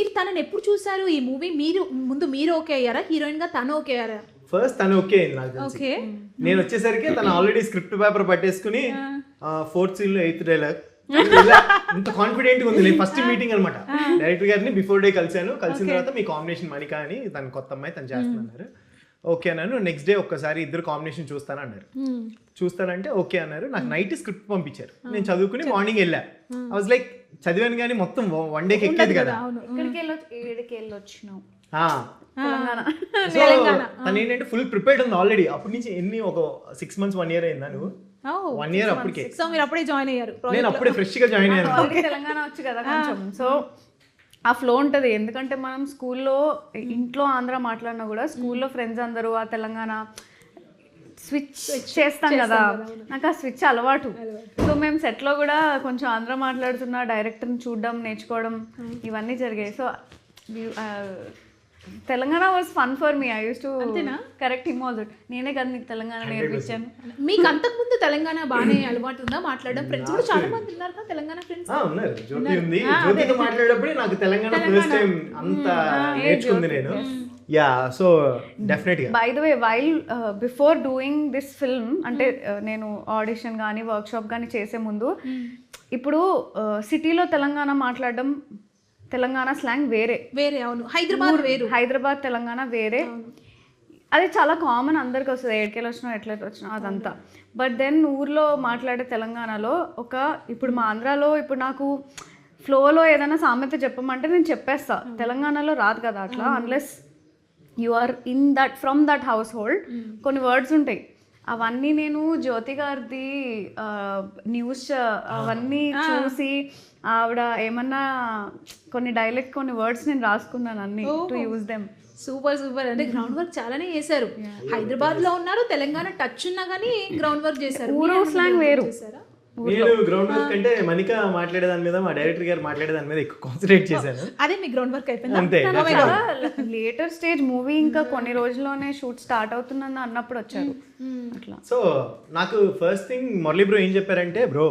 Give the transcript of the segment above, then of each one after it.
మీరు తనని ఎప్పుడు చూసారు ఈ మూవీ? మీరు ఓకే అయ్యారా హీరోయిన్ గా? తను ఓకే అయ్యారా? ఫస్ట్ తను ఓకే అయింది నాకు తెలిసి. నేను వచ్చేసరికి తను ఆల్రెడీ స్క్రిప్ట్ పేపర్ పట్టేసుకుని 4th scene లో 8th డైలాగ్ ఇంత కాన్ఫిడెంట్ ఉంది. నేను ఫస్ట్ మీటింగ్ అనమాట డైరెక్టర్ గారిని బిఫోర్ డే కలిసిన తర్వాత మీ కాంబినేషన్ మణిక అని తన కొత్త అమ్మాయి తను చేస్తున్నారు. ఓకే అన్నాను. నెక్స్ట్ డే ఒక్కసారి ఇద్దరు కాంబినేషన్ చూస్తాను అన్నారు. చూస్తానంటే ఓకే అన్నారు. నాకు నైట్ స్క్రిప్ట్ పంపించారు. నేను చదువుకుని మార్నింగ్ వెళ్ళా. ఐ వాజ్ లైక్ చదివాను కానీ మొత్తం 1 డేకి ఎక్కేది కదా. తను ఏంటంటే ఫుల్ ప్రిపేర్డ్ ఉంది ఆల్రెడీ. అప్పటి నుంచి ఒక 6 months 1 year అయిందా? నువ్వు 1 year అప్పటికే. సో మీరు అప్పుడే జాయిన్ అయ్యారు? నేను అప్పుడే ఫ్రెష్ గా జాయిన్ అయ్యాను. తెలంగాణ వచ్చు కదా కొంచెం. సో ఆ ఫ్లో ఉంటుంది. ఎందుకంటే మనం స్కూల్లో ఇంట్లో ఆంధ్ర మాట్లాడినా కూడా స్కూల్లో ఫ్రెండ్స్ అందరూ ఆ తెలంగాణ స్విచ్ చేస్తాం కదా. నాకు ఆ స్విచ్ అలవాటు. సో మేము సెట్లో కూడా కొంచెం ఆంధ్ర మాట్లాడుతున్న డైరెక్టర్ని చూడడం నేర్చుకోవడం ఇవన్నీ జరిగాయి. So Telangana was fun for me. I use to correct him also. నేనే కదా నీకు తెలంగాణ నేర్పించాను. మీకు అంతకుముందు తెలంగాణ బాగానే అలవాటు ఉందా మాట్లాడడం? ఫ్రెండ్స్ కూడా చాలా మంది ఉన్నారు కదా తెలంగాణ ఫ్రెండ్స్. ఉన్నారు. జ్యోతి ఉంది. జ్యోతితో మాట్లాడేటప్పుడు నాకు తెలంగాణ ఫస్ట్ టైం అంత నేర్చుకుంది నేను. యా, సో డెఫినెట్గా. By the way, while before doing this film అంటే నేను ఆడిషన్ కానీ వర్క్షాప్ కానీ చేసే ముందు ఇప్పుడు సిటీలో తెలంగాణ మాట్లాడడం, తెలంగాణ స్లాంగ్ వేరే. అవును. హైదరాబాద్ తెలంగాణ వేరే. అది చాలా కామన్, అందరికి వస్తుంది. ఎక్కడికి వచ్చినా ఎట్లా వచ్చినా అదంతా. బట్ దెన్ ఊర్లో మాట్లాడే తెలంగాణలో ఇప్పుడు మా ఆంధ్రాలో ఇప్పుడు నాకు ఫ్లోలో ఏదైనా సామెత చెప్పమంటే నేను చెప్పేస్తా. తెలంగాణలో రాదు కదా అట్లా. Unless you are in that from that household కొన్ని వర్డ్స్ ఉంటాయి. అవన్నీ నేను జ్యోతి గారిది న్యూస్ అవన్నీ చూసి ఆవిడ ఏమన్నా కొన్ని డైలెక్ట్ కొన్ని వర్డ్స్ నేను రాసుకున్నాను అన్ని టు యూజ్ దెమ్. సూపర్. అంటే గ్రౌండ్ వర్క్ చాలానే చేశారు. హైదరాబాద్ లో ఉన్నారు, తెలంగాణ టచ్ ఉన్నా కానీ గ్రౌండ్ వర్క్ చేశారు. ఊరు స్లాంగ్ వేరు. నేను గ్రౌండ్ వర్క్ అంటే మణిక మాట్లాడేదాని మీద, మా డైరెక్టర్ గారు మాట్లాడేదాని మీద ఎక్కువ కాన్సన్ట్రేట్ చేశాను. అదే మీ గ్రౌండ్ వర్క్ అయిపోయింది అంతే. లేటర్ స్టేజ్ మూవీ ఇంకా కొన్ని రోజుల్లోనే షూట్ స్టార్ట్ అవుతుందని అన్నప్పుడు వచ్చారు అట్లా. సో నాకు ఫస్ట్ థింగ్ మురళీ బ్రో ఏం చెప్పారంటే, బ్రో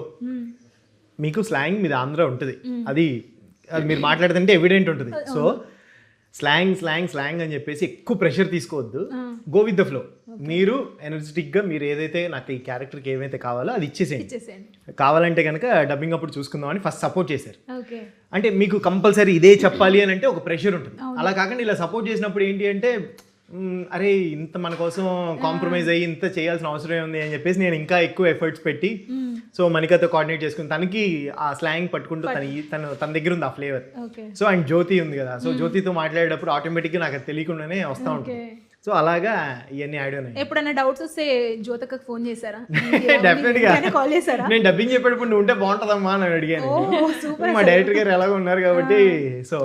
మీకు స్లాంగ్ మీద ఆంధ్ర ఉంటుంది, అది మీరు మాట్లాడుతుంటే ఎవిడెంట్ ఉంటుంది. సో స్లాంగ్ అని చెప్పేసి ఎక్కువ ప్రెషర్ తీసుకోవద్దు, గో విత్ ద ఫ్లో. మీరు ఎనర్జెటిక్గా మీరు ఏదైతే నాకు ఈ క్యారెక్టర్కి ఏమైతే కావాలో అది ఇచ్చేసేయండి. కావాలంటే కనుక డబ్బింగ్ అప్పుడు చూసుకుందాం అని ఫస్ట్ సపోర్ట్ చేశారు. అంటే మీకు కంపల్సరీ ఇదే చెప్పాలి అని అంటే ఒక ప్రెషర్ ఉంటుంది. అలా కాకుండా ఇలా సపోర్ట్ చేసినప్పుడు ఏంటి అంటే, అరే ఇంత మన కోసం కాంప్రమైజ్ అయ్యి ఇంత చేయాల్సిన అవసరం ఉంది అని చెప్పేసి నేను ఇంకా ఎక్కువ ఎఫర్ట్స్ పెట్టి సో మణికతో కోఆర్డినేట్ చేసుకుని తనకి ఆ స్లాంగ్ పట్టుకుంటూ తన దగ్గర ఉంది ఆ ఫ్లేవర్. సో అండ్ జ్యోతి ఉంది కదా, సో జ్యోతితో మాట్లాడేటప్పుడు ఆటోమేటిక్గా నాకు అది తెలియకుండానే వస్తూ ఉంటుంది. సో అలాగా ఇవన్నీ ఐడియా ఉన్నాయి. ఎప్పుడైనా డౌట్స్ వస్తే జ్యోతకకు ఫోన్ చేశారా? డెఫినెట్గా కాల్ చేశారా? నేను డబ్బింగ్ చెప్పేటప్పుడు నువ్వు ఉంటే బాగుంటుందమ్మా అని అడిగాను. మా డైరెక్టర్ గారు ఎలాగో ఉన్నారు కాబట్టి. సో